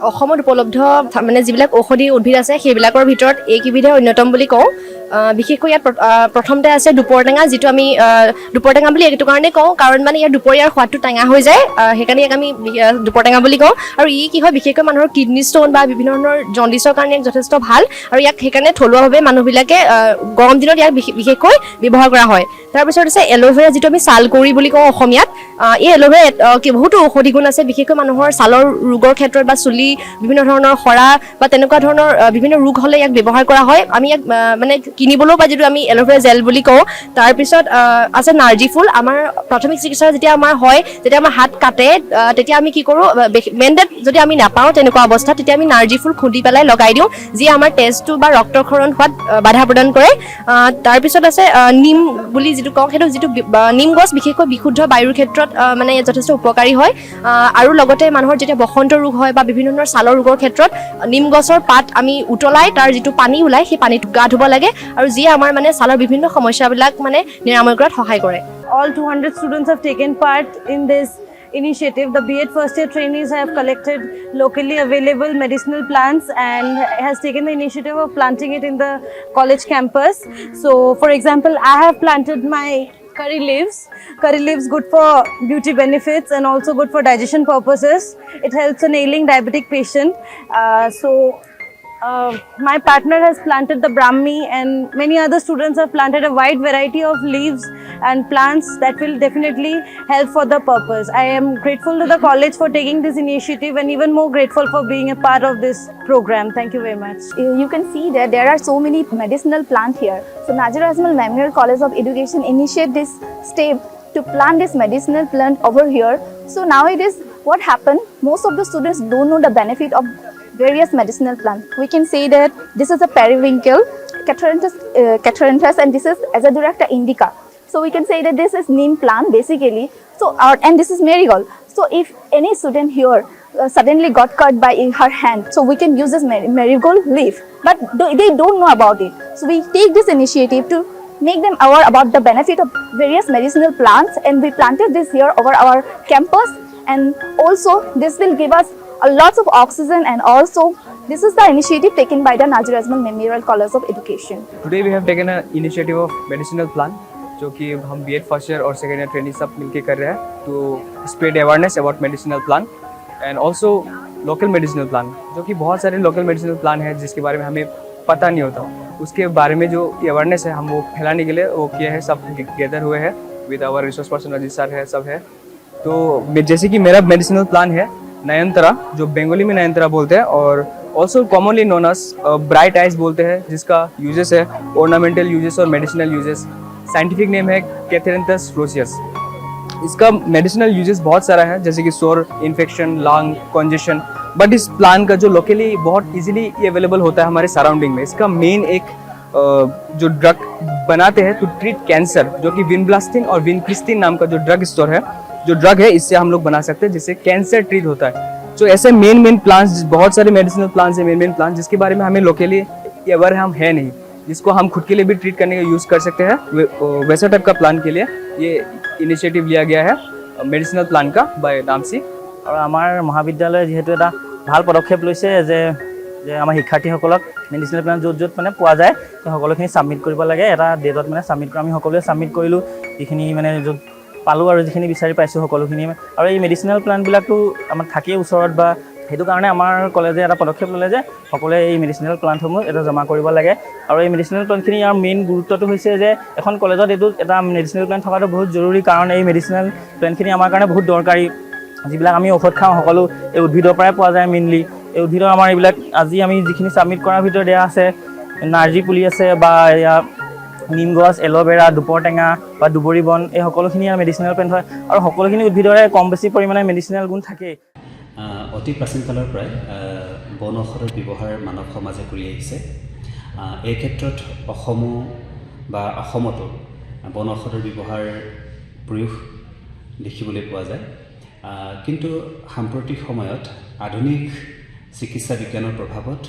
অসমত উপলব্ধ মানে যিবিলাক ঔষধি উদ্ভিদ আছে সেইবিলাকৰ ভিতৰত এইকেইবিধে অন্যতম বুলি কওঁ বিশেষকৈ ইয়াত প্ৰথমতে আছে দুপৰ টেঙা যিটো আমি দুপৰ টেঙা বুলি এইটো কাৰণে কওঁ কাৰণ মানে ইয়াৰ দুপৰীয়াৰ সোৱাদটো টেঙা হৈ যায় সেইকাৰণে ইয়াক আমি দুপৰ টেঙা বুলি কওঁ আৰু ই কি হয় বিশেষকৈ মানুহৰ কিডনী ষ্ট'ন বা বিভিন্ন ধৰণৰ জণ্ডিছৰ কাৰণে যথেষ্ট ভাল আৰু ইয়াক সেইকাৰণে থলুৱাভাৱে মানুহবিলাকে গৰম দিনত ইয়াক বিশেষকৈ ব্যৱহাৰ কৰা হয় তাৰপিছত আছে এল'ভেৰা যিটো আমি ছালকুঁৱৰী বুলি কওঁ অসমীয়াত এই এল'ভেৰা বহুতো ঔষধি গুণ আছে বিশেষকৈ মানুহৰ ছালৰ ৰোগৰ ক্ষেত্ৰত বা চুলি বিভিন্ন ধৰণৰ সৰা বা তেনেকুৱা ধৰণৰ বিভিন্ন ৰোগ হ'লে ইয়াক ব্যৱহাৰ কৰা হয় আমি ইয়াক মানে কিনিবলৈও পাই যিটো আমি এল'ভেৰা জেল বুলি কওঁ তাৰপিছত আছে নাৰ্জী ফুল আমাৰ প্ৰাথমিক চিকিৎসা যেতিয়া আমাৰ হয় যেতিয়া আমাৰ হাত কাটে তেতিয়া আমি কি কৰোঁ মেণ্ডেট যদি আমি নাপাওঁ তেনেকুৱা অৱস্থাত তেতিয়া আমি নাৰ্জী ফুল খুন্দি পেলাই লগাই দিওঁ যিয়ে আমাৰ তেজটো বা ৰক্তক্ষৰণ হোৱাত বাধা প্ৰদান কৰে তাৰপিছত আছে নিম বুলি যিটো কওঁ সেইটো যিটো নিম গছ বিশেষকৈ বিশুদ্ধ বায়ুৰ ক্ষেত্ৰত মানে যথেষ্ট উপকাৰী হয় আৰু লগতে মানুহৰ যেতিয়া বসন্ত ৰোগ হয় বা বিভিন্ন ধৰণৰ ছালৰ ৰোগৰ ক্ষেত্ৰত নিম গছৰ পাত আমি উতলাই তাৰ যিটো পানী ওলায় সেই পানীটো গা ধুব লাগে আৰু যিয়ে আমাৰ মানে ছালৰ বিভিন্ন সমস্যাবিলাক মানে নিৰাময় কৰাত সহায় কৰে All 200 students have taken part in this initiative. The B.Ed first year trainees have collected locally available medicinal plants and has taken the initiative of planting it in the college campus. So for example, I have planted my curry leaves. Curry leaves good for beauty benefits and also good for digestion purposes. It helps an ailing diabetic patient. My partner has planted the Brahmi and many other students have planted a wide variety of leaves and plants that will definitely help for the purpose. I am grateful to the college for taking this initiative and even more grateful for being a part of this program. Thank you very much. You can see that there are so many medicinal plants here. So Nazir Azmal Memorial College of Education initiated this step to plant this medicinal plant over here. So nowadays what happened, most of the students don't know the benefit of various medicinal plants. We can say that this is a periwinkle, Catharanthus, and this is Azadirachta indica. So we can say that this is neem plant basically. So and this is marigold. So if any student here suddenly got cut by her hand, so we can use this marigold leaf, but they don't know about it. So we take this initiative to make them aware about the benefit of various medicinal plants, and we planted this here over our campus, and also this will give us a lot of oxygen, and also this is the initiative taken by the Nazir Azmal Memorial College of Education. Today we have taken an initiative of medicinal plant जो कि हम B.Ed first year और second year training सब मिलके कर रहे हैं to spread awareness about medicinal plant and also local medicinal plant जो कि बहुत सारे लोकल मेडिसिनल प्लांट हैं जिसके बारे में हमें पता नहीं होता उसके बारे में जो अवेयरनेस है हम वो फैलाने के लिए वो किए हैं सब गैदर हुए हैं with our resource person Ajit sir है सब है तो जैसे कि मेरा मेडिसिनल प्लान है नयनतारा जो बंगाली में नयनतारा बोलते हैं और also commonly known as bright eyes बोलते हैं जिसका यूजेस है ऑर्नामेंटल यूजेस और मेडिसिनल यूजेस साइंटिफिक नेम है कैथेरेंथस रोसियस इसका मेडिसिनल यूजेस बहुत सारा है जैसे कि सोर इन्फेक्शन लंग कॉन्जेशन बट इस प्लान का जो लोकली बहुत इजीली अवेलेबल होता है हमारे सराउंडिंग में इसका मेन एक जो ड्रग बनाते हैं टू ट्रीट कैंसर जो कि विनब्लास्टिन और विनक्रिस्टिन नाम का जो ड्रग स्टोर है जो ड्रग है इससे हम लोग बना सकते हैं जिससे कैंसर ट्रीट होता है तो ऐसे मेन प्लांट्स बहुत सारे मेडिसिनल प्लांट्स हैं मेन प्लांट्स जिसके बारे में हमें लोकली अवेयर हम है नहीं जिसको हम खुद के लिए भी ट्रीट करने का यूज़ कर सकते हैं वैसा टाइप का प्लान के लिए ये इनिशिएटिव लिया गया है मेडिसिनल प्लान का बाय नामसी और आमार महाविद्यालय जेहेतु एटा ভাল পদক্ষেপ লৈছে যে আমাৰ শিক্ষাৰ্থীসকলক মেডিচিনেল প্লান য'ত মানে পোৱা যায় সকলোখিনি সাবমিট কৰিব লাগে এটা ডেটত মানে সাবমিট কৰি আমি সকলোৱে সাবমিট কৰিলোঁ যিখিনি মানে য'ত পালোঁ আৰু যিখিনি বিচাৰি পাইছোঁ সকলোখিনি আৰু এই মেডিচিনেল প্লাণ্টবিলাকতো আমাৰ থাকেই ওচৰত বা সেইটো কাৰণে আমাৰ কলেজে এটা পদক্ষেপ ল'লে যে সকলোৱে এই মেডিচিনেল প্লাণ্টসমূহ এটা জমা কৰিব লাগে আৰু এই মেডিচিনেল প্লাণ্টখিনি ইয়াৰ মেইন গুৰুত্বটো হৈছে যে এখন কলেজত এইটো এটা মেডিচিনেল প্লাণ্ট থকাটো বহুত জৰুৰী কাৰণ এই মেডিচিনেল প্লাণ্টখিনি আমাৰ কাৰণে বহুত দৰকাৰী যিবিলাক আমি ঔষধ খাওঁ সকলো এই উদ্ভিদৰ পৰাই পোৱা যায় মেইনলি এই উদ্ভিদৰ আমাৰ এইবিলাক আজি আমি যিখিনি সাবমিট কৰাৰ ভিতৰত দিয়া আছে নাৰ্জী পুলি আছে বা এয়া নিম গছ এল'ভেৰা দুপৰ টেঙা বা দুবৰি বন এই সকলোখিনি মেডিচিনেল প্লাণ্ট হয় আৰু সকলোখিনি উদ্ভিদৰে কম বেছি পৰিমাণে মেডিচিনেল গুণ থাকে অতি প্ৰাচীন কালৰ পৰাই বন ঔষধৰ ব্যৱহাৰ মানৱ সমাজে কৰি আহিছে এই ক্ষেত্ৰত অসমতো বন ঔষধৰ ব্যৱহাৰ প্ৰয়োগ দেখিবলৈ পোৱা যায় কিন্তু সাম্প্ৰতিক সময়ত আধুনিক চিকিৎসা বিজ্ঞানৰ প্ৰভাৱত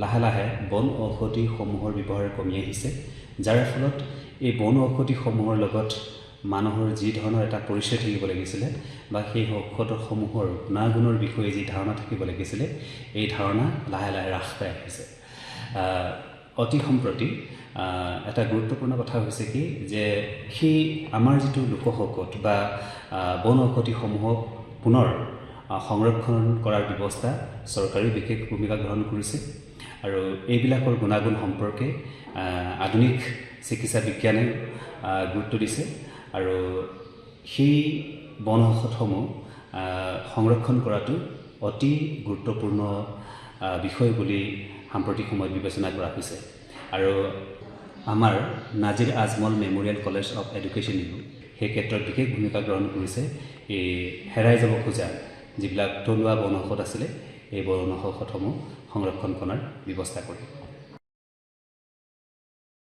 লাহে লাহে বন ঔষধিসমূহৰ ব্যৱহাৰ কমি আহিছে যাৰ ফলত এই বন ঔষধিসমূহৰ লগত মানুহৰ যি ধৰণৰ এটা পৰিচয় থাকিব লাগিছিলে বা সেই ঔষধসমূহৰ গুণাগুণৰ বিষয়ে যি ধাৰণা থাকিব লাগিছিলে এই ধাৰণা লাহে লাহে হ্ৰাস পাই আহিছে অতি সম্প্ৰতি এটা গুৰুত্বপূৰ্ণ কথা হৈছে কি যে সেই আমাৰ যিটো লোকশৌকত বা বন ঔষধিসমূহক পুনৰ সংৰক্ষণ কৰাৰ ব্যৱস্থা চৰকাৰে বিশেষ ভূমিকা গ্ৰহণ কৰিছে আৰু এইবিলাকৰ গুণাগুণ সম্পৰ্কে আধুনিক চিকিৎসা বিজ্ঞানে গুৰুত্ব দিছে আৰু সেই বন ঔষধসমূহ সংৰক্ষণ কৰাটো অতি গুৰুত্বপূৰ্ণ বিষয় বুলি সাম্প্ৰতিক সময়ত বিবেচনা কৰা হৈছে আৰু আমাৰ Nazir Ajmal memorial college of education সেই ক্ষেত্ৰত বিশেষ ভূমিকা গ্ৰহণ কৰিছে এই হেৰাই যাব খোজা যিবিলাক থলুৱা বন ঔষধ আছিলে এই বন ঔষধসমূহ সংৰক্ষণ কৰাৰ ব্যৱস্থা কৰে